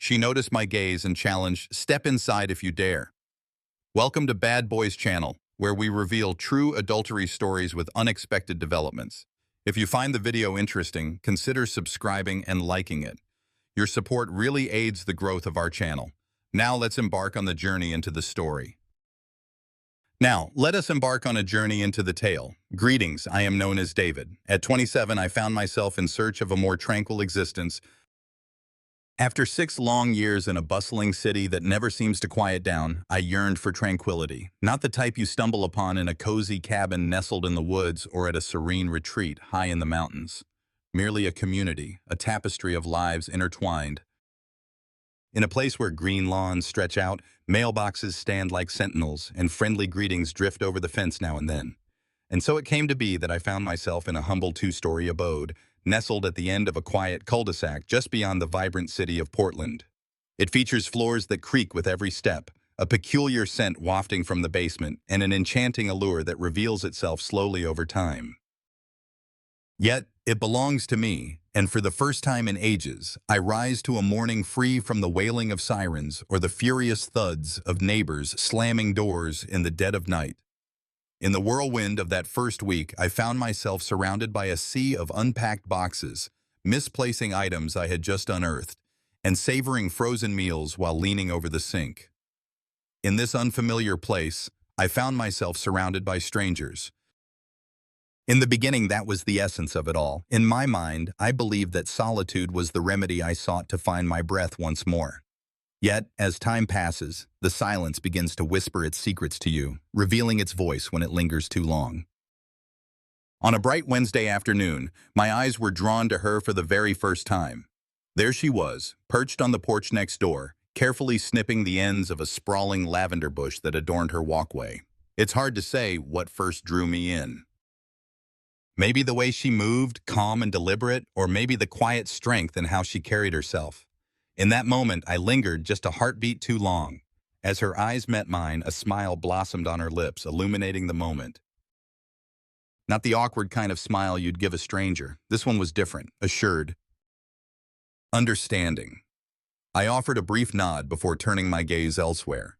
She noticed my gaze and challenged, "Step inside if you dare." Welcome to Bad Boys Channel, where we reveal true adultery stories with unexpected developments. If you find the video interesting, consider subscribing and liking it. Your support really aids the growth of our channel. Now let's embark on the journey into the story. Now, let us embark on a journey into the tale. Greetings, I am known as David. At 27, I found myself in search of a more tranquil existence. After 6 long years in a bustling city that never seems to quiet down, I yearned for tranquility. Not the type you stumble upon in a cozy cabin nestled in the woods or at a serene retreat high in the mountains. Merely a community, a tapestry of lives intertwined. In a place where green lawns stretch out, mailboxes stand like sentinels, and friendly greetings drift over the fence now and then. And so it came to be that I found myself in a humble 2-story abode, nestled at the end of a quiet cul-de-sac just beyond the vibrant city of Portland. It features floors that creak with every step, a peculiar scent wafting from the basement, and an enchanting allure that reveals itself slowly over time. Yet, it belongs to me, and for the first time in ages, I rise to a morning free from the wailing of sirens or the furious thuds of neighbors slamming doors in the dead of night. In the whirlwind of that first week, I found myself surrounded by a sea of unpacked boxes, misplacing items I had just unearthed, and savoring frozen meals while leaning over the sink. In this unfamiliar place, I found myself surrounded by strangers. In the beginning, that was the essence of it all. In my mind, I believed that solitude was the remedy I sought to find my breath once more. Yet, as time passes, the silence begins to whisper its secrets to you, revealing its voice when it lingers too long. On a bright Wednesday afternoon, my eyes were drawn to her for the very first time. There she was, perched on the porch next door, carefully snipping the ends of a sprawling lavender bush that adorned her walkway. It's hard to say what first drew me in. Maybe the way she moved, calm and deliberate, or maybe the quiet strength in how she carried herself. In that moment, I lingered just a heartbeat too long. As her eyes met mine, a smile blossomed on her lips, illuminating the moment. Not the awkward kind of smile you'd give a stranger. This one was different, assured, understanding. I offered a brief nod before turning my gaze elsewhere.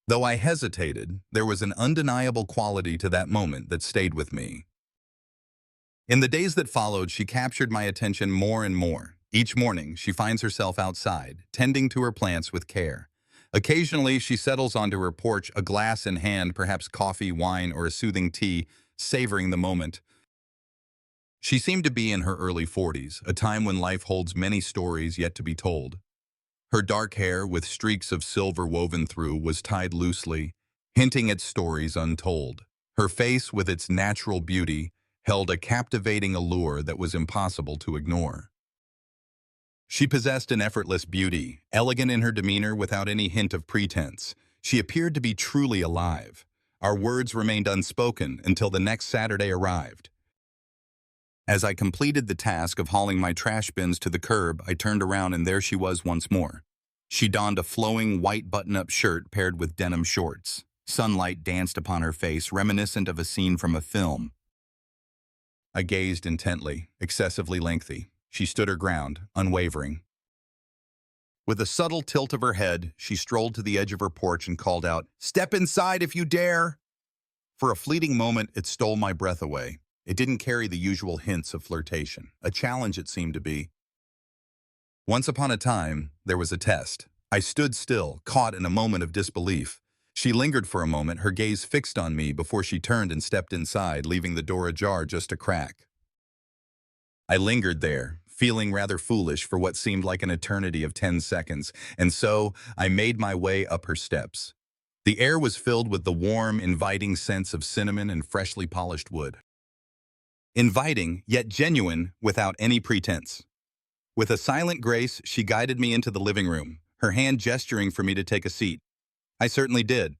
Though I hesitated, there was an undeniable quality to that moment that stayed with me. In the days that followed, she captured my attention more and more. Each morning, she finds herself outside, tending to her plants with care. Occasionally, she settles onto her porch, a glass in hand, perhaps coffee, wine, or a soothing tea, savoring the moment. She seemed to be in her early 40s, a time when life holds many stories yet to be told. Her dark hair, with streaks of silver woven through, was tied loosely, hinting at stories untold. Her face, with its natural beauty, held a captivating allure that was impossible to ignore. She possessed an effortless beauty, elegant in her demeanor without any hint of pretense. She appeared to be truly alive. Our words remained unspoken until the next Saturday arrived. As I completed the task of hauling my trash bins to the curb, I turned around and there she was once more. She donned a flowing white button-up shirt paired with denim shorts. Sunlight danced upon her face, reminiscent of a scene from a film. I gazed intently, excessively lengthy. She stood her ground, unwavering. With a subtle tilt of her head, she strolled to the edge of her porch and called out, "Step inside if you dare!" For a fleeting moment, it stole my breath away. It didn't carry the usual hints of flirtation. A challenge it seemed to be. Once upon a time, there was a test. I stood still, caught in a moment of disbelief. She lingered for a moment, her gaze fixed on me before she turned and stepped inside, leaving the door ajar just a crack. I lingered there, feeling rather foolish for what seemed like an eternity of 10 seconds, and so I made my way up her steps. The air was filled with the warm, inviting scents of cinnamon and freshly polished wood. Inviting, yet genuine, without any pretense. With a silent grace, she guided me into the living room, her hand gesturing for me to take a seat. I certainly did.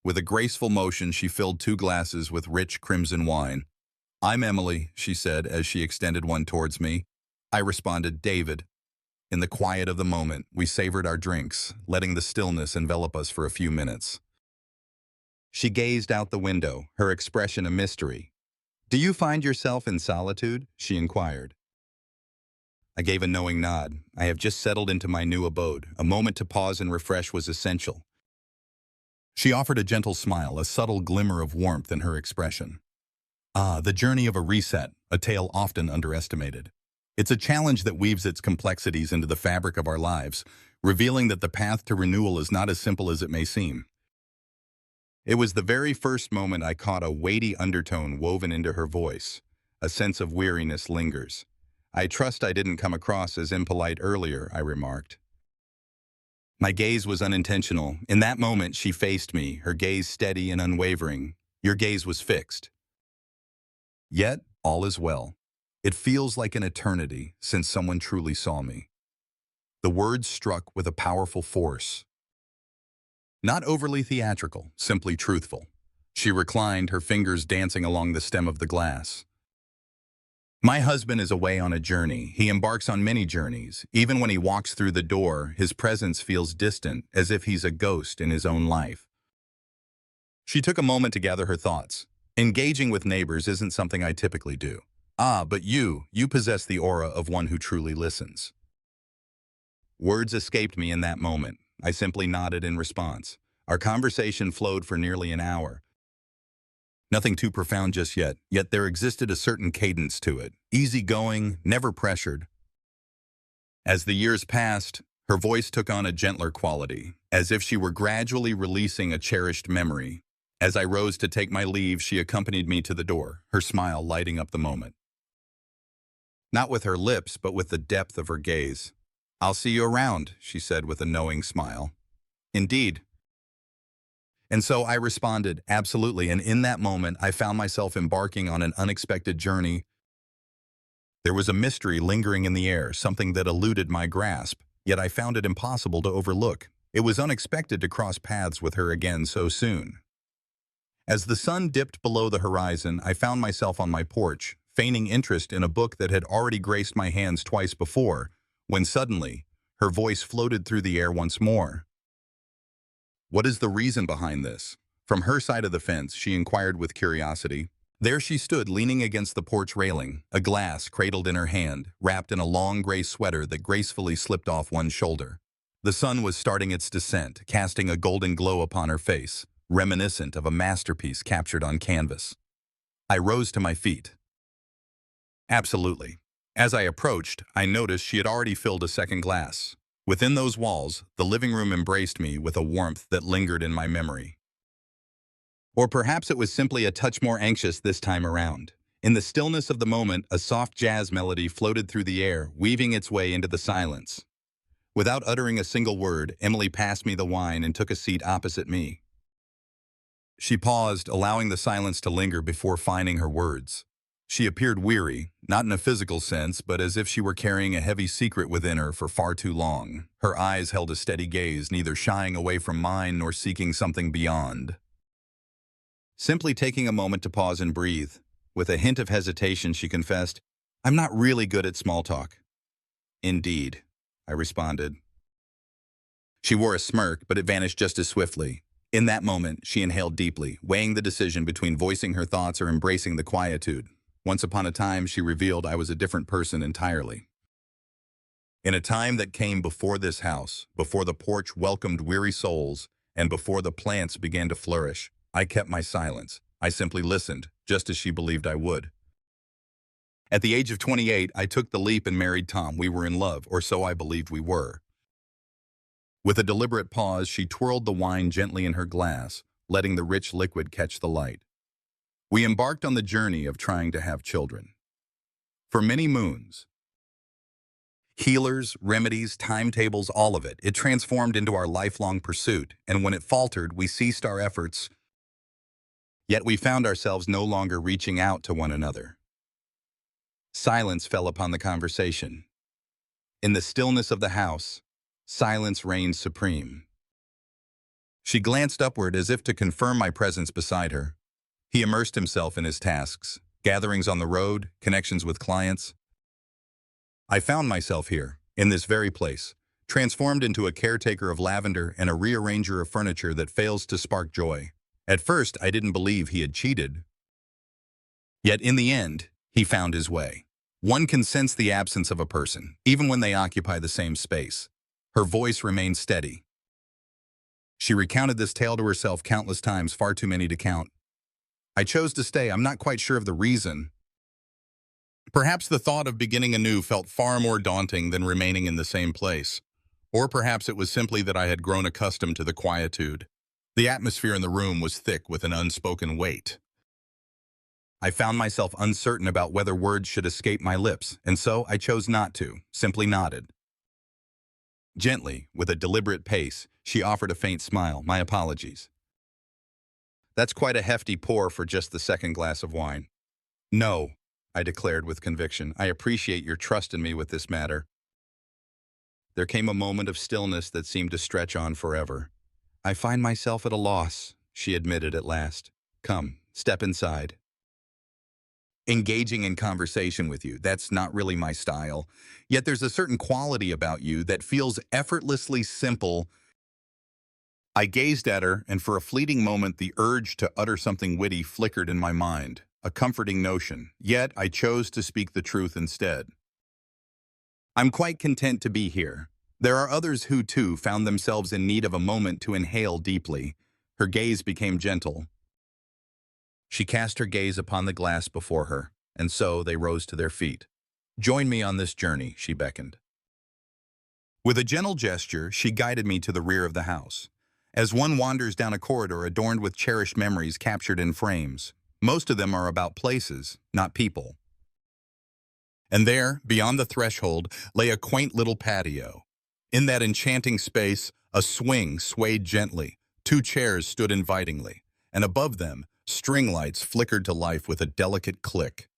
With a graceful motion, she filled 2 glasses with rich crimson wine. "I'm Emily," she said as she extended one towards me. I responded, "David." In the quiet of the moment, we savored our drinks, letting the stillness envelop us for a few minutes. She gazed out the window, her expression a mystery. "Do you find yourself in solitude?" she inquired. I gave a knowing nod. I have just settled into my new abode. A moment to pause and refresh was essential. She offered a gentle smile, a subtle glimmer of warmth in her expression. Ah, the journey of a reset, a tale often underestimated. It's a challenge that weaves its complexities into the fabric of our lives, revealing that the path to renewal is not as simple as it may seem. It was the very first moment I caught a weighty undertone woven into her voice. A sense of weariness lingers. I trust I didn't come across as impolite earlier, I remarked. My gaze was unintentional. In that moment, she faced me, her gaze steady and unwavering. Your gaze was fixed. Yet, all is well. It feels like an eternity since someone truly saw me. The words struck with a powerful force. Not overly theatrical, simply truthful. She reclined, her fingers dancing along the stem of the glass. My husband is away on a journey. He embarks on many journeys. Even when he walks through the door, his presence feels distant, as if he's a ghost in his own life. She took a moment to gather her thoughts. Engaging with neighbors isn't something I typically do. Ah, but you possess the aura of one who truly listens. Words escaped me in that moment. I simply nodded in response. Our conversation flowed for nearly an hour. Nothing too profound just yet there existed a certain cadence to it, easygoing, never pressured. As the years passed, her voice took on a gentler quality, as if she were gradually releasing a cherished memory. As I rose to take my leave, she accompanied me to the door, her smile lighting up the moment. Not with her lips, but with the depth of her gaze. "I'll see you around," she said with a knowing smile. "Indeed." And so I responded, "Absolutely," and in that moment I found myself embarking on an unexpected journey. There was a mystery lingering in the air, something that eluded my grasp, yet I found it impossible to overlook. It was unexpected to cross paths with her again so soon. As the sun dipped below the horizon, I found myself on my porch, feigning interest in a book that had already graced my hands twice before, when suddenly, her voice floated through the air once more. "What is the reason behind this?" From her side of the fence, she inquired with curiosity. There she stood, leaning against the porch railing, a glass cradled in her hand, wrapped in a long gray sweater that gracefully slipped off one shoulder. The sun was starting its descent, casting a golden glow upon her face, reminiscent of a masterpiece captured on canvas. I rose to my feet. "Absolutely." As I approached, I noticed she had already filled a second glass. Within those walls, the living room embraced me with a warmth that lingered in my memory. Or perhaps it was simply a touch more anxious this time around. In the stillness of the moment, a soft jazz melody floated through the air, weaving its way into the silence. Without uttering a single word, Emily passed me the wine and took a seat opposite me. She paused, allowing the silence to linger before finding her words. She appeared weary, not in a physical sense, but as if she were carrying a heavy secret within her for far too long. Her eyes held a steady gaze, neither shying away from mine nor seeking something beyond. Simply taking a moment to pause and breathe. With a hint of hesitation, she confessed, "I'm not really good at small talk." "Indeed," I responded. She wore a smirk, but it vanished just as swiftly. In that moment, she inhaled deeply, weighing the decision between voicing her thoughts or embracing the quietude. Once upon a time, she revealed, I was a different person entirely. In a time that came before this house, before the porch welcomed weary souls, and before the plants began to flourish, I kept my silence. I simply listened, just as she believed I would. At the age of 28, I took the leap and married Tom. We were in love, or so I believed we were. With a deliberate pause, she twirled the wine gently in her glass, letting the rich liquid catch the light. We embarked on the journey of trying to have children. For many moons. Healers, remedies, timetables, all of it. It transformed into our lifelong pursuit, and when it faltered, we ceased our efforts. Yet we found ourselves no longer reaching out to one another. Silence fell upon the conversation. In the stillness of the house, silence reigned supreme. She glanced upward as if to confirm my presence beside her. He immersed himself in his tasks, gatherings on the road, connections with clients. I found myself here, in this very place, transformed into a caretaker of lavender and a rearranger of furniture that fails to spark joy. At first, I didn't believe he had cheated. Yet in the end, he found his way. One can sense the absence of a person, even when they occupy the same space. Her voice remained steady. She recounted this tale to herself countless times, far too many to count. I chose to stay. I'm not quite sure of the reason. Perhaps the thought of beginning anew felt far more daunting than remaining in the same place. Or perhaps it was simply that I had grown accustomed to the quietude. The atmosphere in the room was thick with an unspoken weight. I found myself uncertain about whether words should escape my lips, and so I chose not to, simply nodded. Gently, with a deliberate pace, she offered a faint smile. My apologies. That's quite a hefty pour for just the second glass of wine. No, I declared with conviction. I appreciate your trust in me with this matter. There came a moment of stillness that seemed to stretch on forever. I find myself at a loss, she admitted at last. Come, step inside. Engaging in conversation with you, that's not really my style. Yet there's a certain quality about you that feels effortlessly simple. I gazed at her, and for a fleeting moment the urge to utter something witty flickered in my mind, a comforting notion. Yet I chose to speak the truth instead. I'm quite content to be here. There are others who, too, found themselves in need of a moment to inhale deeply. Her gaze became gentle. She cast her gaze upon the glass before her, and so they rose to their feet. Join me on this journey, she beckoned. With a gentle gesture, she guided me to the rear of the house. As one wanders down a corridor adorned with cherished memories captured in frames, most of them are about places, not people. And there, beyond the threshold, lay a quaint little patio. In that enchanting space, a swing swayed gently, 2 chairs stood invitingly, and above them, string lights flickered to life with a delicate click.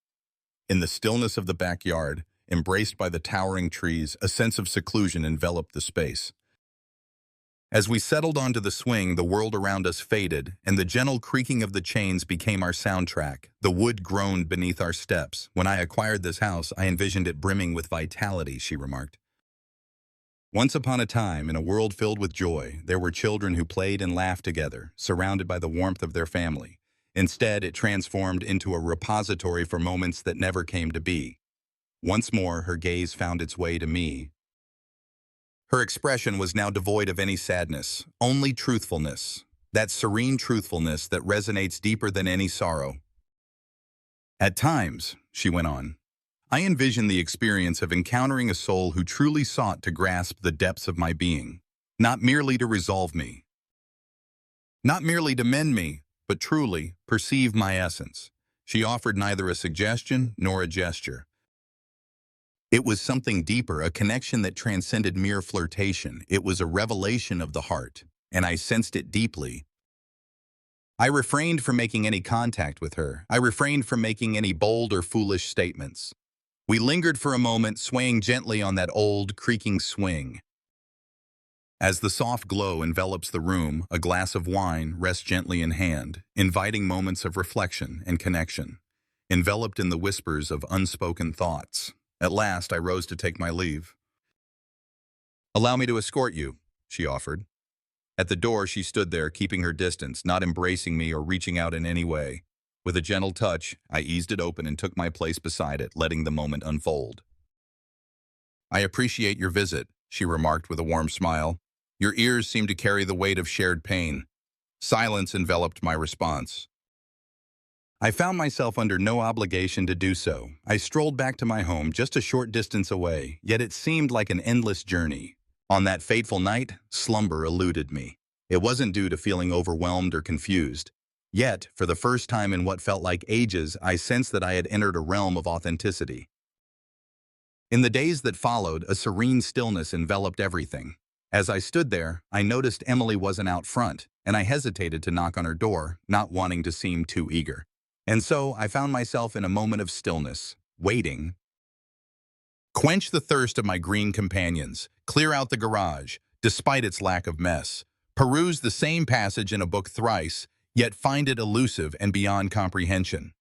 In the stillness of the backyard, embraced by the towering trees, a sense of seclusion enveloped the space. As we settled onto the swing, the world around us faded, and the gentle creaking of the chains became our soundtrack. The wood groaned beneath our steps. When I acquired this house, I envisioned it brimming with vitality, she remarked. Once upon a time, in a world filled with joy, there were children who played and laughed together, surrounded by the warmth of their family. Instead, it transformed into a repository for moments that never came to be. Once more, her gaze found its way to me. Her expression was now devoid of any sadness, only truthfulness, that serene truthfulness that resonates deeper than any sorrow. At times, she went on, I envision the experience of encountering a soul who truly sought to grasp the depths of my being, not merely to resolve me, not merely to mend me, but truly perceive my essence. She offered neither a suggestion nor a gesture. It was something deeper, a connection that transcended mere flirtation. It was a revelation of the heart, and I sensed it deeply. I refrained from making any contact with her. I refrained from making any bold or foolish statements. We lingered for a moment, swaying gently on that old, creaking swing. As the soft glow envelops the room, a glass of wine rests gently in hand, inviting moments of reflection and connection, enveloped in the whispers of unspoken thoughts. At last, I rose to take my leave. Allow me to escort you, she offered. At the door, she stood there, keeping her distance, not embracing me or reaching out in any way. With a gentle touch, I eased it open and took my place beside it, letting the moment unfold. I appreciate your visit, she remarked with a warm smile. Your ears seem to carry the weight of shared pain. Silence enveloped my response. I found myself under no obligation to do so. I strolled back to my home just a short distance away, yet it seemed like an endless journey. On that fateful night, slumber eluded me. It wasn't due to feeling overwhelmed or confused. Yet, for the first time in what felt like ages, I sensed that I had entered a realm of authenticity. In the days that followed, a serene stillness enveloped everything. As I stood there, I noticed Emily wasn't out front, and I hesitated to knock on her door, not wanting to seem too eager. And so I found myself in a moment of stillness, waiting. Quench the thirst of my green companions, clear out the garage, despite its lack of mess. Peruse the same passage in a book thrice, yet find it elusive and beyond comprehension.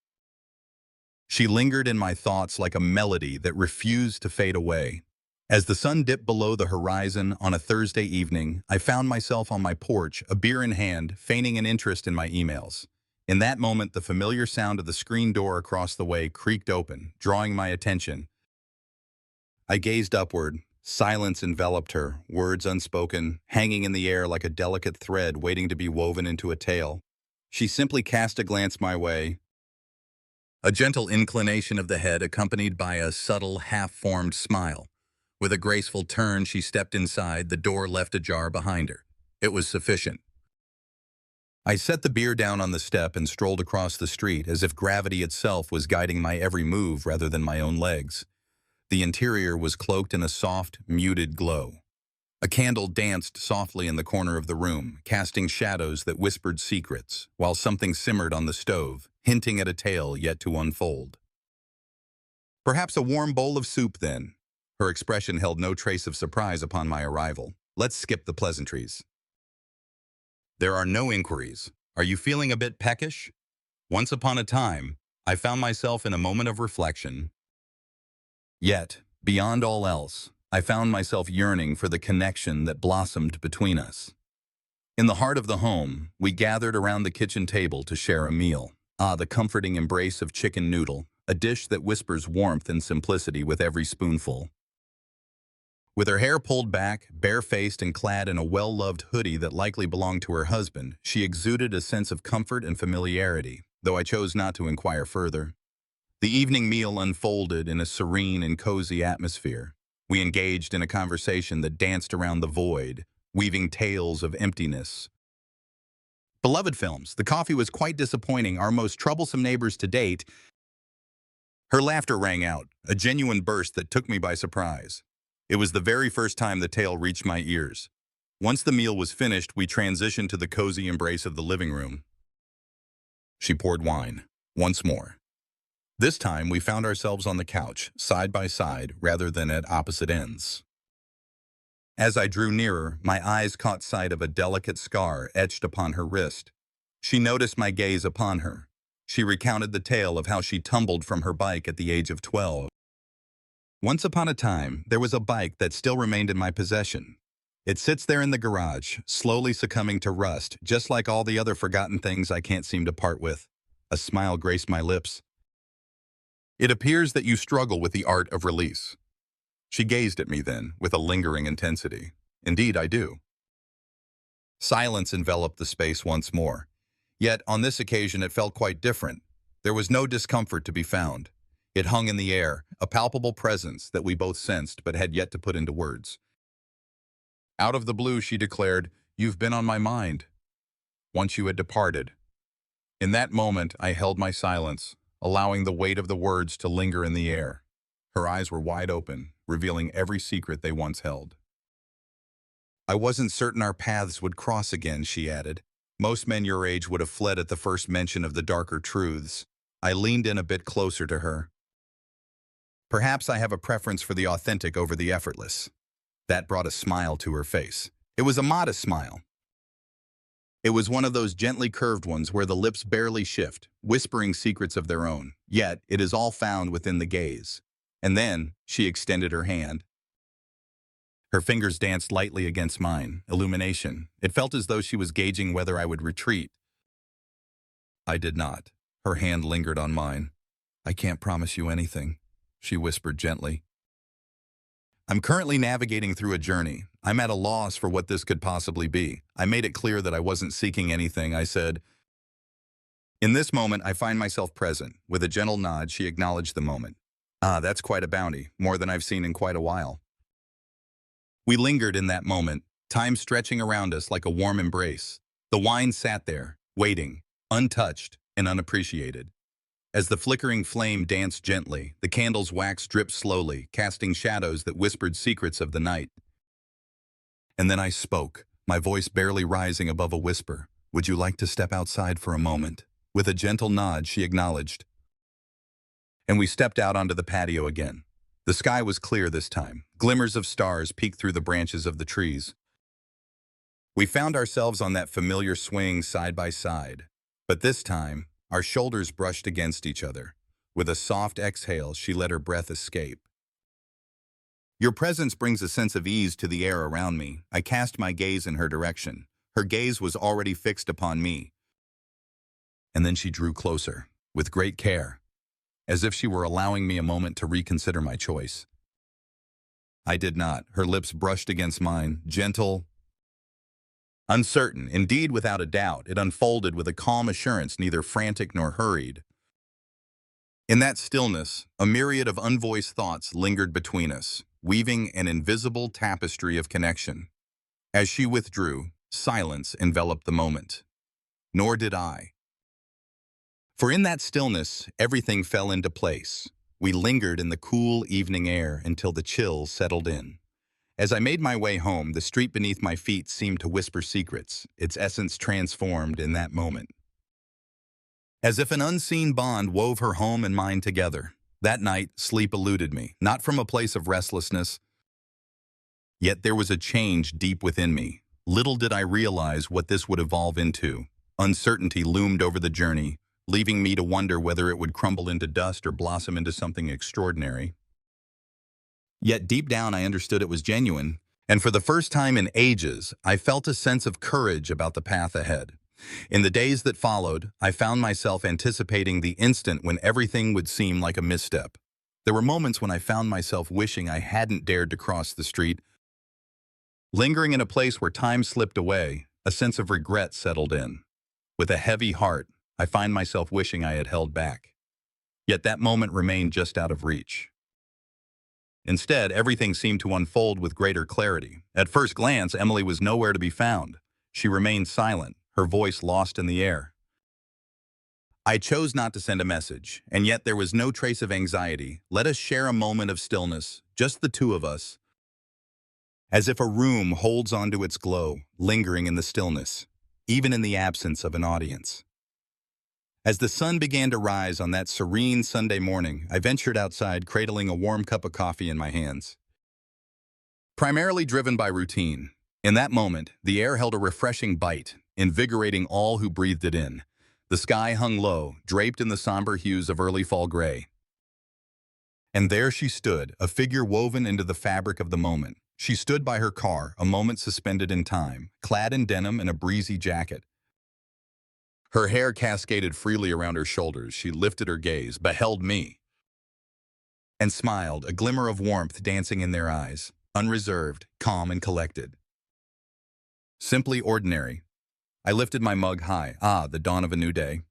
She lingered in my thoughts like a melody that refused to fade away. As the sun dipped below the horizon on a Thursday evening, I found myself on my porch, a beer in hand, feigning an interest in my emails. In that moment, the familiar sound of the screen door across the way creaked open, drawing my attention. I gazed upward. Silence enveloped her, words unspoken, hanging in the air like a delicate thread waiting to be woven into a tale. She simply cast a glance my way, a gentle inclination of the head accompanied by a subtle, half-formed smile. With a graceful turn, she stepped inside, the door left ajar behind her. It was sufficient. I set the beer down on the step and strolled across the street as if gravity itself was guiding my every move rather than my own legs. The interior was cloaked in a soft, muted glow. A candle danced softly in the corner of the room, casting shadows that whispered secrets, while something simmered on the stove, hinting at a tale yet to unfold. Perhaps a warm bowl of soup, then. Her expression held no trace of surprise upon my arrival. Let's skip the pleasantries. There are no inquiries. Are you feeling a bit peckish? Once upon a time, I found myself in a moment of reflection. Yet, beyond all else, I found myself yearning for the connection that blossomed between us. In the heart of the home, we gathered around the kitchen table to share a meal. Ah, the comforting embrace of chicken noodle, a dish that whispers warmth and simplicity with every spoonful. With her hair pulled back, bare-faced and clad in a well-loved hoodie that likely belonged to her husband, she exuded a sense of comfort and familiarity, though I chose not to inquire further. The evening meal unfolded in a serene and cozy atmosphere. We engaged in a conversation that danced around the void, weaving tales of emptiness. Beloved films, the coffee was quite disappointing, our most troublesome neighbors to date. Her laughter rang out, a genuine burst that took me by surprise. It was the very first time the tale reached my ears. Once the meal was finished, we transitioned to the cozy embrace of the living room. She poured wine, once more. This time, we found ourselves on the couch, side by side, rather than at opposite ends. As I drew nearer, my eyes caught sight of a delicate scar etched upon her wrist. She noticed my gaze upon her. She recounted the tale of how she tumbled from her bike at the age of 12. Once upon a time, there was a bike that still remained in my possession. It sits there in the garage, slowly succumbing to rust, just like all the other forgotten things I can't seem to part with. A smile graced my lips. It appears that you struggle with the art of release. She gazed at me then, with a lingering intensity. Indeed, I do. Silence enveloped the space once more. Yet, on this occasion, it felt quite different. There was no discomfort to be found. It hung in the air, a palpable presence that we both sensed but had yet to put into words. Out of the blue, she declared, "You've been on my mind. Once you had departed." In that moment, I held my silence, allowing the weight of the words to linger in the air. Her eyes were wide open, revealing every secret they once held. "I wasn't certain our paths would cross again," she added. "Most men your age would have fled at the first mention of the darker truths." I leaned in a bit closer to her. "Perhaps I have a preference for the authentic over the effortless." That brought a smile to her face. It was a modest smile. It was one of those gently curved ones where the lips barely shift, whispering secrets of their own. Yet, it is all found within the gaze. And then, she extended her hand. Her fingers danced lightly against mine, illumination. It felt as though she was gauging whether I would retreat. I did not. Her hand lingered on mine. "I can't promise you anything," she whispered gently. "I'm currently navigating through a journey. I'm at a loss for what this could possibly be." I made it clear that I wasn't seeking anything. I said, "In this moment, I find myself present." With a gentle nod, she acknowledged the moment. "Ah, that's quite a bounty, more than I've seen in quite a while." We lingered in that moment, time stretching around us like a warm embrace. The wine sat there, waiting, untouched and unappreciated. As the flickering flame danced gently, the candle's wax dripped slowly, casting shadows that whispered secrets of the night. And then I spoke, my voice barely rising above a whisper. "Would you like to step outside for a moment?" With a gentle nod, she acknowledged. And we stepped out onto the patio again. The sky was clear this time. Glimmers of stars peeked through the branches of the trees. We found ourselves on that familiar swing side by side. But this time, our shoulders brushed against each other. With a soft exhale, she let her breath escape. "Your presence brings a sense of ease to the air around me." I cast my gaze in her direction. Her gaze was already fixed upon me. And then she drew closer, with great care, as if she were allowing me a moment to reconsider my choice. I did not. Her lips brushed against mine, gentle, uncertain, indeed without a doubt. It unfolded with a calm assurance, neither frantic nor hurried. In that stillness, a myriad of unvoiced thoughts lingered between us, weaving an invisible tapestry of connection. As she withdrew, silence enveloped the moment. Nor did I. For in that stillness, everything fell into place. We lingered in the cool evening air until the chill settled in. As I made my way home, the street beneath my feet seemed to whisper secrets, its essence transformed in that moment. As if an unseen bond wove her home and mine together. That night, sleep eluded me, not from a place of restlessness, yet there was a change deep within me. Little did I realize what this would evolve into. Uncertainty loomed over the journey, leaving me to wonder whether it would crumble into dust or blossom into something extraordinary. Yet deep down I understood it was genuine, and for the first time in ages, I felt a sense of courage about the path ahead. In the days that followed, I found myself anticipating the instant when everything would seem like a misstep. There were moments when I found myself wishing I hadn't dared to cross the street. Lingering in a place where time slipped away, a sense of regret settled in. With a heavy heart, I find myself wishing I had held back. Yet that moment remained just out of reach. Instead, everything seemed to unfold with greater clarity. At first glance, Emily was nowhere to be found. She remained silent, her voice lost in the air. I chose not to send a message, and yet there was no trace of anxiety. Let us share a moment of stillness, just the two of us, as if a room holds onto its glow, lingering in the stillness, even in the absence of an audience. As the sun began to rise on that serene Sunday morning, I ventured outside, cradling a warm cup of coffee in my hands. Primarily driven by routine, in that moment, the air held a refreshing bite, invigorating all who breathed it in. The sky hung low, draped in the somber hues of early fall gray. And there she stood, a figure woven into the fabric of the moment. She stood by her car, a moment suspended in time, clad in denim and a breezy jacket. Her hair cascaded freely around her shoulders. She lifted her gaze, beheld me, and smiled, a glimmer of warmth dancing in their eyes, unreserved, calm, and collected. Simply ordinary. I lifted my mug high. Ah, the dawn of a new day.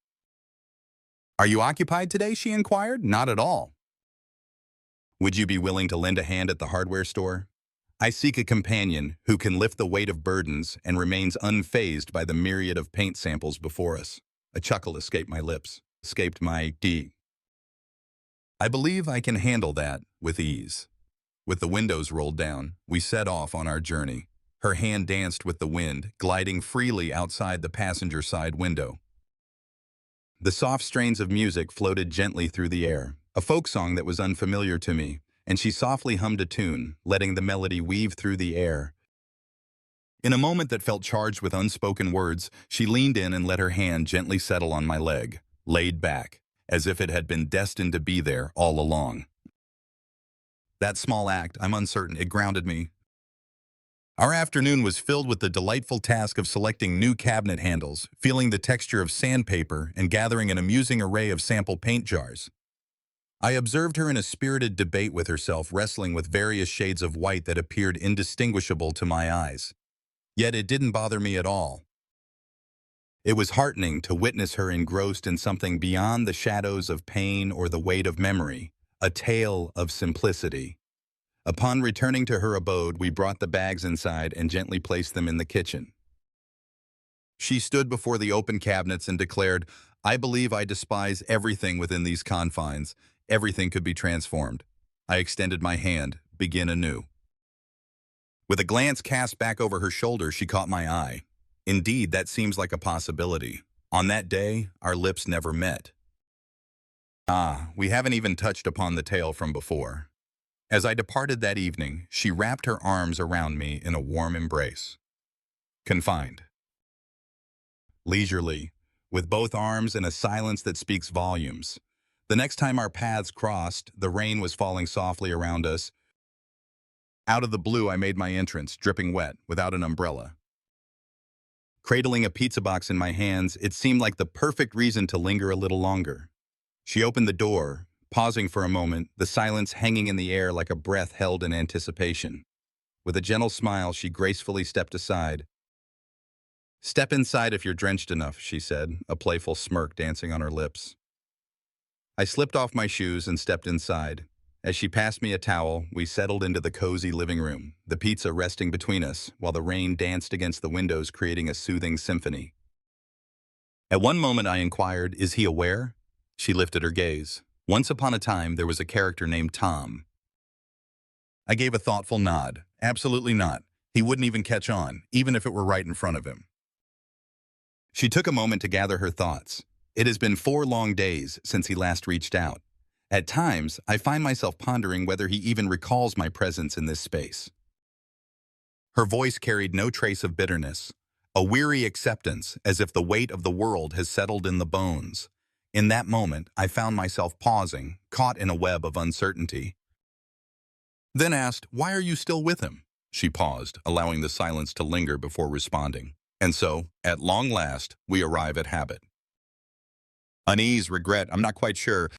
"Are you occupied today?" she inquired. "Not at all." "Would you be willing to lend a hand at the hardware store?" "I seek a companion who can lift the weight of burdens and remains unfazed by the myriad of paint samples before us." A chuckle escaped my lips, escaped my D. "I believe I can handle that with ease." With the windows rolled down, we set off on our journey. Her hand danced with the wind, gliding freely outside the passenger side window. The soft strains of music floated gently through the air, a folk song that was unfamiliar to me, and she softly hummed a tune, letting the melody weave through the air. In a moment that felt charged with unspoken words, she leaned in and let her hand gently settle on my leg, laid back, as if it had been destined to be there all along. That small act, I'm uncertain, it grounded me. Our afternoon was filled with the delightful task of selecting new cabinet handles, feeling the texture of sandpaper, and gathering an amusing array of sample paint jars. I observed her in a spirited debate with herself, wrestling with various shades of white that appeared indistinguishable to my eyes. Yet it didn't bother me at all. It was heartening to witness her engrossed in something beyond the shadows of pain or the weight of memory, a tale of simplicity. Upon returning to her abode, we brought the bags inside and gently placed them in the kitchen. She stood before the open cabinets and declared, "I believe I despise everything within these confines. Everything could be transformed." I extended my hand, begin anew. With a glance cast back over her shoulder, she caught my eye. Indeed, that seems like a possibility. On that day, our lips never met. Ah, we haven't even touched upon the tale from before. As I departed that evening, she wrapped her arms around me in a warm embrace. Confined. Leisurely, with both arms in a silence that speaks volumes. The next time our paths crossed, the rain was falling softly around us. Out of the blue, I made my entrance, dripping wet, without an umbrella. Cradling a pizza box in my hands, it seemed like the perfect reason to linger a little longer. She opened the door, pausing for a moment, the silence hanging in the air like a breath held in anticipation. With a gentle smile, she gracefully stepped aside. "Step inside if you're drenched enough," she said, a playful smirk dancing on her lips. I slipped off my shoes and stepped inside. As she passed me a towel, we settled into the cozy living room, the pizza resting between us, while the rain danced against the windows, creating a soothing symphony. At one moment I inquired, "Is he aware?" She lifted her gaze. "Once upon a time, there was a character named Tom." I gave a thoughtful nod. "Absolutely not. He wouldn't even catch on, even if it were right in front of him." She took a moment to gather her thoughts. "It has been 4 long days since he last reached out. At times, I find myself pondering whether he even recalls my presence in this space." Her voice carried no trace of bitterness, a weary acceptance, as if the weight of the world has settled in the bones. In that moment, I found myself pausing, caught in a web of uncertainty. Then asked, "Why are you still with him?" She paused, allowing the silence to linger before responding. And so, at long last, we arrive at habit. Unease, regret, I'm not quite sure.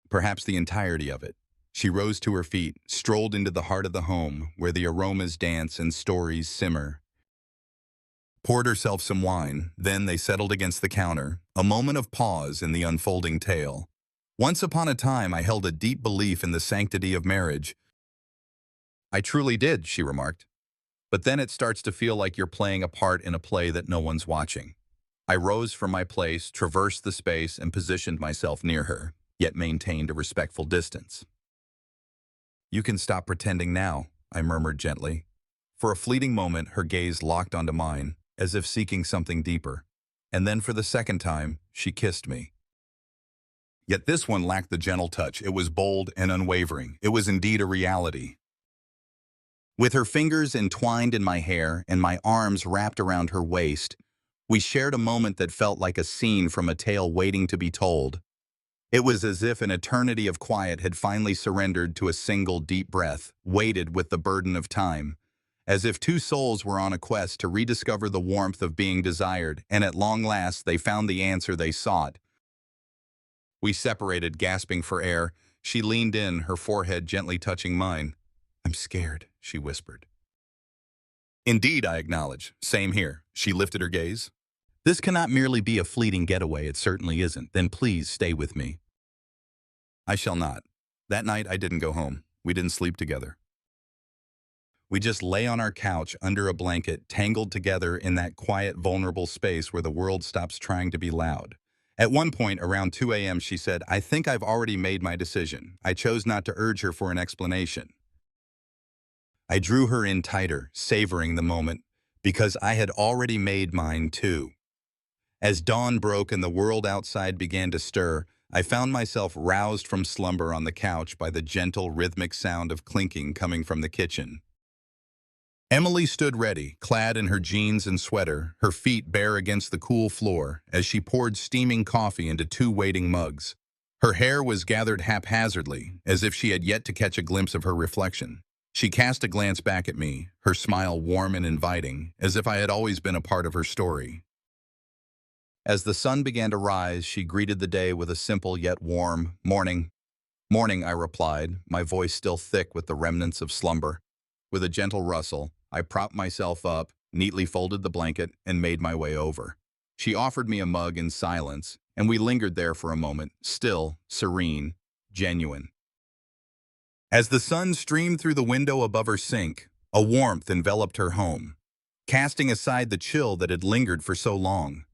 Perhaps the entirety of it. She rose to her feet, strolled into the heart of the home, where the aromas dance and stories simmer. Poured herself some wine, then they settled against the counter, a moment of pause in the unfolding tale. "Once upon a time, I held a deep belief in the sanctity of marriage." "I truly did," she remarked. "But then it starts to feel like you're playing a part in a play that no one's watching." I rose from my place, traversed the space, and positioned myself near her, yet maintained a respectful distance. "You can stop pretending now," I murmured gently. For a fleeting moment, her gaze locked onto mine, as if seeking something deeper. And then for the second time, she kissed me. Yet this one lacked the gentle touch. It was bold and unwavering. It was indeed a reality. With her fingers entwined in my hair and my arms wrapped around her waist, we shared a moment that felt like a scene from a tale waiting to be told. It was as if an eternity of quiet had finally surrendered to a single deep breath, weighted with the burden of time. As if two souls were on a quest to rediscover the warmth of being desired, and at long last they found the answer they sought. We separated, gasping for air. She leaned in, her forehead gently touching mine. "I'm scared," she whispered. "Indeed," I acknowledged. "Same here." She lifted her gaze. "This cannot merely be a fleeting getaway. It certainly isn't. Then please stay with me." "I shall not." That night I didn't go home. We didn't sleep together. We just lay on our couch under a blanket, tangled together in that quiet, vulnerable space where the world stops trying to be loud. At one point, around 2 a.m., she said, "I think I've already made my decision." I chose not to urge her for an explanation. I drew her in tighter, savoring the moment, because I had already made mine too. As dawn broke and the world outside began to stir, I found myself roused from slumber on the couch by the gentle, rhythmic sound of clinking coming from the kitchen. Emily stood ready, clad in her jeans and sweater, her feet bare against the cool floor, as she poured steaming coffee into 2 waiting mugs. Her hair was gathered haphazardly, as if she had yet to catch a glimpse of her reflection. She cast a glance back at me, her smile warm and inviting, as if I had always been a part of her story. As the sun began to rise, she greeted the day with a simple yet warm, "Morning." "Morning," I replied, my voice still thick with the remnants of slumber. With a gentle rustle, I propped myself up, neatly folded the blanket, and made my way over. She offered me a mug in silence, and we lingered there for a moment, still, serene, genuine. As the sun streamed through the window above her sink, a warmth enveloped her home, casting aside the chill that had lingered for so long.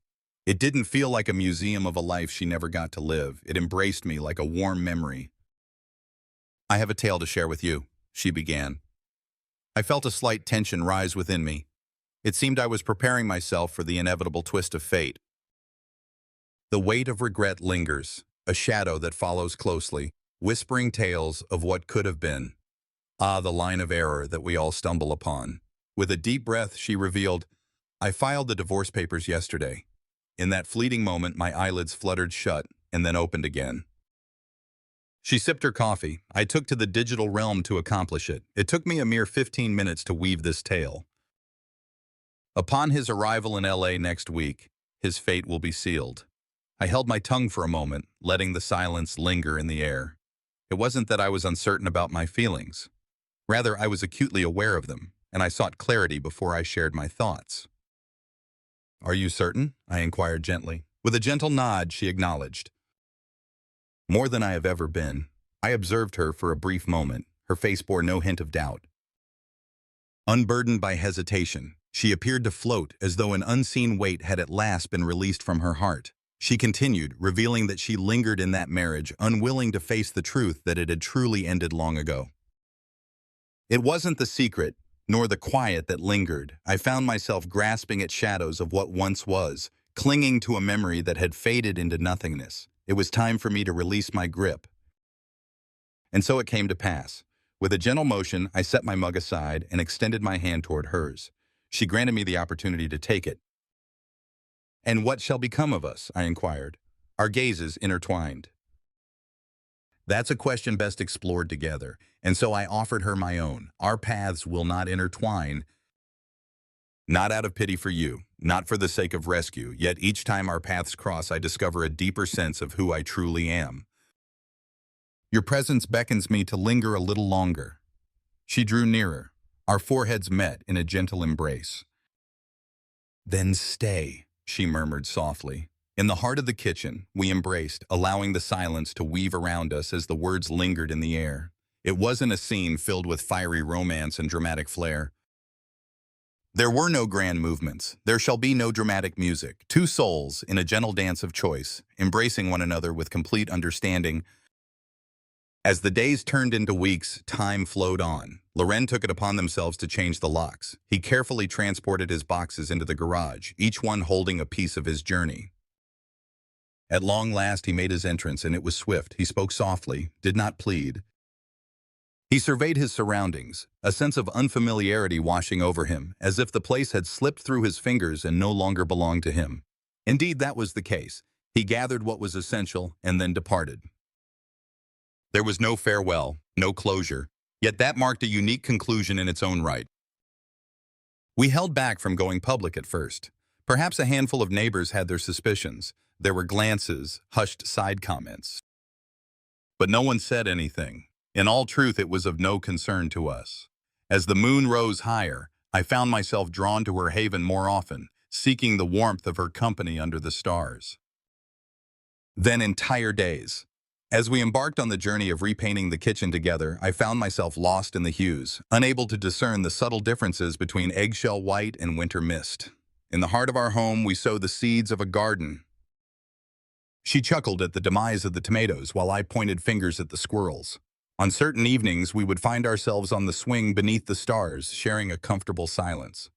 It didn't feel like a museum of a life she never got to live. It embraced me like a warm memory. "I have a tale to share with you," she began. I felt a slight tension rise within me. It seemed I was preparing myself for the inevitable twist of fate. The weight of regret lingers, a shadow that follows closely, whispering tales of what could have been. Ah, the line of error that we all stumble upon. With a deep breath, she revealed, "I filed the divorce papers yesterday." In that fleeting moment, my eyelids fluttered shut and then opened again. She sipped her coffee. I took to the digital realm to accomplish it. It took me a mere 15 minutes to weave this tale. Upon his arrival in LA next week, his fate will be sealed. I held my tongue for a moment, letting the silence linger in the air. It wasn't that I was uncertain about my feelings. Rather, I was acutely aware of them, and I sought clarity before I shared my thoughts. "Are you certain?" I inquired gently. With a gentle nod, she acknowledged. "More than I have ever been." I observed her for a brief moment. Her face bore no hint of doubt. Unburdened by hesitation, she appeared to float as though an unseen weight had at last been released from her heart. She continued, revealing that she lingered in that marriage, unwilling to face the truth that it had truly ended long ago. It wasn't the secret, nor the quiet that lingered. I found myself grasping at shadows of what once was, clinging to a memory that had faded into nothingness. It was time for me to release my grip. And so it came to pass. With a gentle motion, I set my mug aside and extended my hand toward hers. She granted me the opportunity to take it. "And what shall become of us?" I inquired. Our gazes intertwined. "That's a question best explored together, and so I offered her my own. Our paths will not intertwine, not out of pity for you, not for the sake of rescue, yet each time our paths cross, I discover a deeper sense of who I truly am. Your presence beckons me to linger a little longer." She drew nearer. Our foreheads met in a gentle embrace. "Then stay," she murmured softly. In the heart of the kitchen, we embraced, allowing the silence to weave around us as the words lingered in the air. It wasn't a scene filled with fiery romance and dramatic flair. There were no grand movements. There shall be no dramatic music. Two souls in a gentle dance of choice, embracing one another with complete understanding. As the days turned into weeks, time flowed on. Loren took it upon themselves to change the locks. He carefully transported his boxes into the garage, each one holding a piece of his journey. At long last he made his entrance, and it was swift. He spoke softly, did not plead. He surveyed his surroundings, a sense of unfamiliarity washing over him, as if the place had slipped through his fingers and no longer belonged to him. Indeed, that was the case. He gathered what was essential and then departed. There was no farewell, no closure, yet that marked a unique conclusion in its own right. We held back from going public at first. Perhaps a handful of neighbors had their suspicions. There were glances, hushed side comments. But no one said anything. In all truth, it was of no concern to us. As the moon rose higher, I found myself drawn to her haven more often, seeking the warmth of her company under the stars. Then entire days. As we embarked on the journey of repainting the kitchen together, I found myself lost in the hues, unable to discern the subtle differences between eggshell white and winter mist. In the heart of our home, we sowed the seeds of a garden. She chuckled at the demise of the tomatoes while I pointed fingers at the squirrels. On certain evenings, we would find ourselves on the swing beneath the stars, sharing a comfortable silence.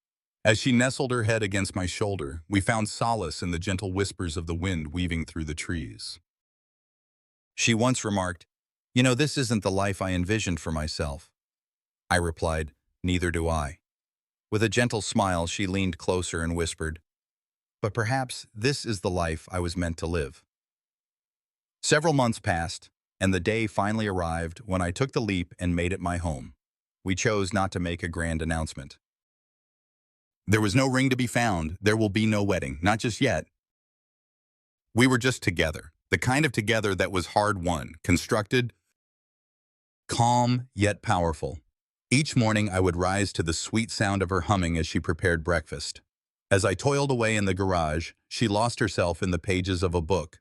As she nestled her head against my shoulder, we found solace in the gentle whispers of the wind weaving through the trees. She once remarked, "You know, this isn't the life I envisioned for myself." I replied, "Neither do I." With a gentle smile, she leaned closer and whispered, "But perhaps this is the life I was meant to live." Several months passed, and the day finally arrived when I took the leap and made it my home. We chose not to make a grand announcement. There was no ring to be found. There will be no wedding, not just yet. We were just together, the kind of together that was hard-won, constructed, calm yet powerful. Each morning I would rise to the sweet sound of her humming as she prepared breakfast. As I toiled away in the garage, she lost herself in the pages of a book.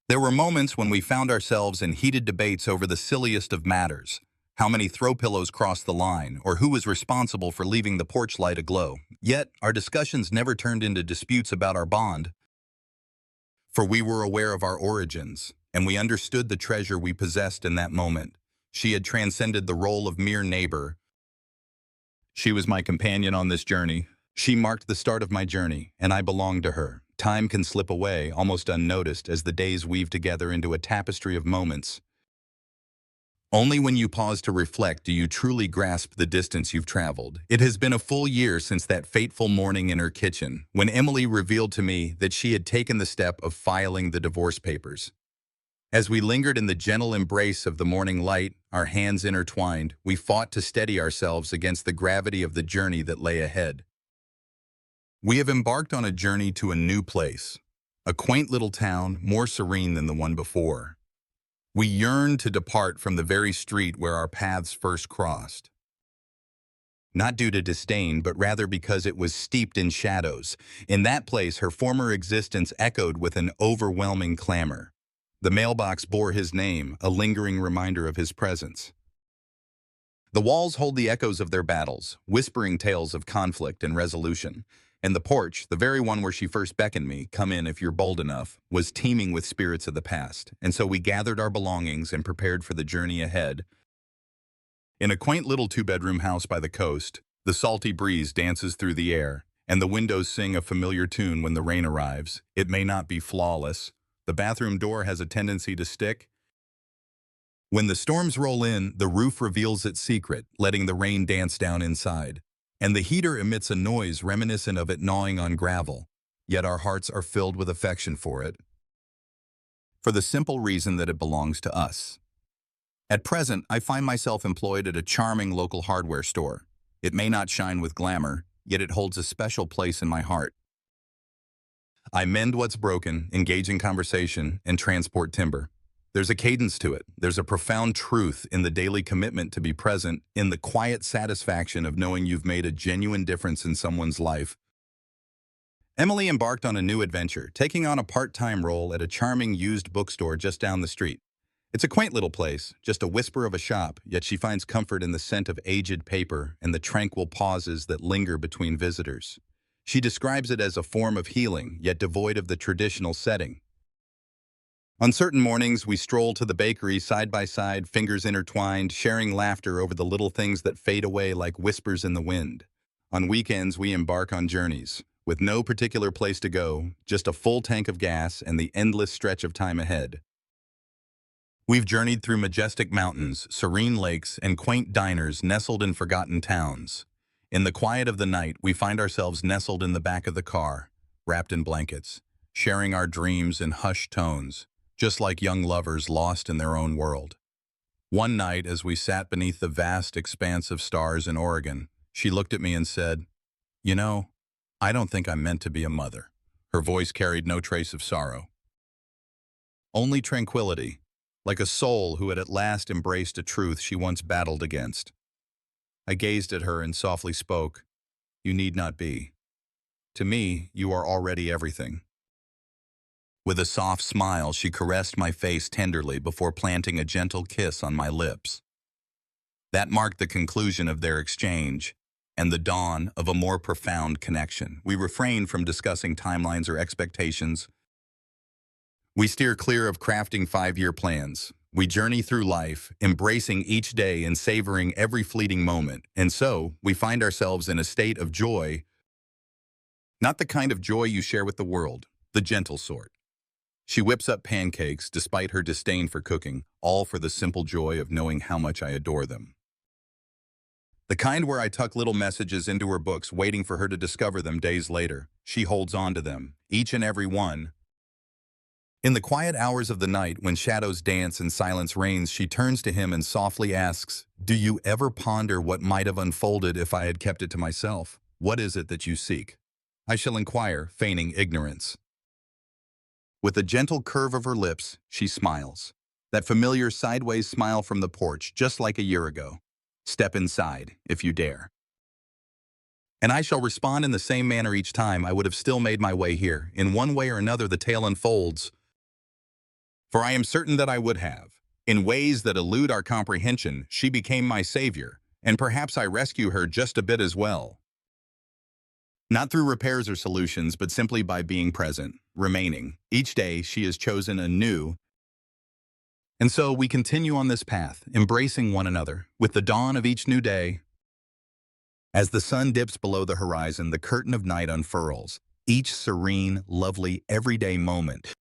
There were moments when we found ourselves in heated debates over the silliest of matters. How many throw pillows crossed the line, or who was responsible for leaving the porch light aglow. Yet, our discussions never turned into disputes about our bond. For we were aware of our origins, and we understood the treasure we possessed in that moment. She had transcended the role of mere neighbor. She was my companion on this journey. She marked the start of my journey, and I belonged to her. Time can slip away, almost unnoticed, as the days weave together into a tapestry of moments. Only when you pause to reflect do you truly grasp the distance you've traveled. It has been a full year since that fateful morning in her kitchen, when Emily revealed to me that she had taken the step of filing the divorce papers. As we lingered in the gentle embrace of the morning light, our hands intertwined, we fought to steady ourselves against the gravity of the journey that lay ahead. We have embarked on a journey to a new place, a quaint little town more serene than the one before. We yearn to depart from the very street where our paths first crossed. Not due to disdain, but rather because it was steeped in shadows. In that place, her former existence echoed with an overwhelming clamor. The mailbox bore his name, a lingering reminder of his presence. The walls hold the echoes of their battles, whispering tales of conflict and resolution. And the porch, the very one where she first beckoned me, "Come in if you're bold enough," was teeming with spirits of the past. And so we gathered our belongings and prepared for the journey ahead. In a quaint little two-bedroom house by the coast, the salty breeze dances through the air, and the windows sing a familiar tune when the rain arrives. It may not be flawless. The bathroom door has a tendency to stick. When the storms roll in, the roof reveals its secret, letting the rain dance down inside. And the heater emits a noise reminiscent of it gnawing on gravel. Yet our hearts are filled with affection for it, for the simple reason that it belongs to us. At present, I find myself employed at a charming local hardware store. It may not shine with glamour, yet it holds a special place in my heart. I mend what's broken, engage in conversation, and transport timber. There's a cadence to it. There's a profound truth in the daily commitment to be present, in the quiet satisfaction of knowing you've made a genuine difference in someone's life. Emily embarked on a new adventure, taking on a part-time role at a charming used bookstore just down the street. It's a quaint little place, just a whisper of a shop, yet she finds comfort in the scent of aged paper and the tranquil pauses that linger between visitors. She describes it as a form of healing, yet devoid of the traditional setting. On certain mornings, we stroll to the bakery side by side, fingers intertwined, sharing laughter over the little things that fade away like whispers in the wind. On weekends, we embark on journeys, with no particular place to go, just a full tank of gas and the endless stretch of time ahead. We've journeyed through majestic mountains, serene lakes, and quaint diners nestled in forgotten towns. In the quiet of the night, we find ourselves nestled in the back of the car, wrapped in blankets, sharing our dreams in hushed tones, just like young lovers lost in their own world. One night, as we sat beneath the vast expanse of stars in Oregon, she looked at me and said, "You know, I don't think I'm meant to be a mother." Her voice carried no trace of sorrow, only tranquility, like a soul who had at last embraced a truth she once battled against. I gazed at her and softly spoke, "You need not be. To me, you are already everything." With a soft smile, she caressed my face tenderly before planting a gentle kiss on my lips. That marked the conclusion of their exchange and the dawn of a more profound connection. We refrain from discussing timelines or expectations. We steer clear of crafting 5-year plans. We journey through life, embracing each day and savoring every fleeting moment. And so, we find ourselves in a state of joy, not the kind of joy you share with the world, the gentle sort. She whips up pancakes despite her disdain for cooking, all for the simple joy of knowing how much I adore them. The kind where I tuck little messages into her books, waiting for her to discover them days later. She holds on to them, each and every one. In the quiet hours of the night, when shadows dance and silence reigns, she turns to him and softly asks, "Do you ever ponder what might have unfolded if I had kept it to myself? What is it that you seek?" I shall inquire, feigning ignorance. With a gentle curve of her lips, she smiles. That familiar sideways smile from the porch, just like a year ago. "Step inside, if you dare." And I shall respond in the same manner each time. I would have still made my way here. In one way or another, the tale unfolds, for I am certain that I would have. In ways that elude our comprehension, she became my savior, and perhaps I rescue her just a bit as well. Not through repairs or solutions, but simply by being present, remaining. Each day, she has chosen anew. And so we continue on this path, embracing one another, with the dawn of each new day. As the sun dips below the horizon, the curtain of night unfurls. Each serene, lovely, everyday moment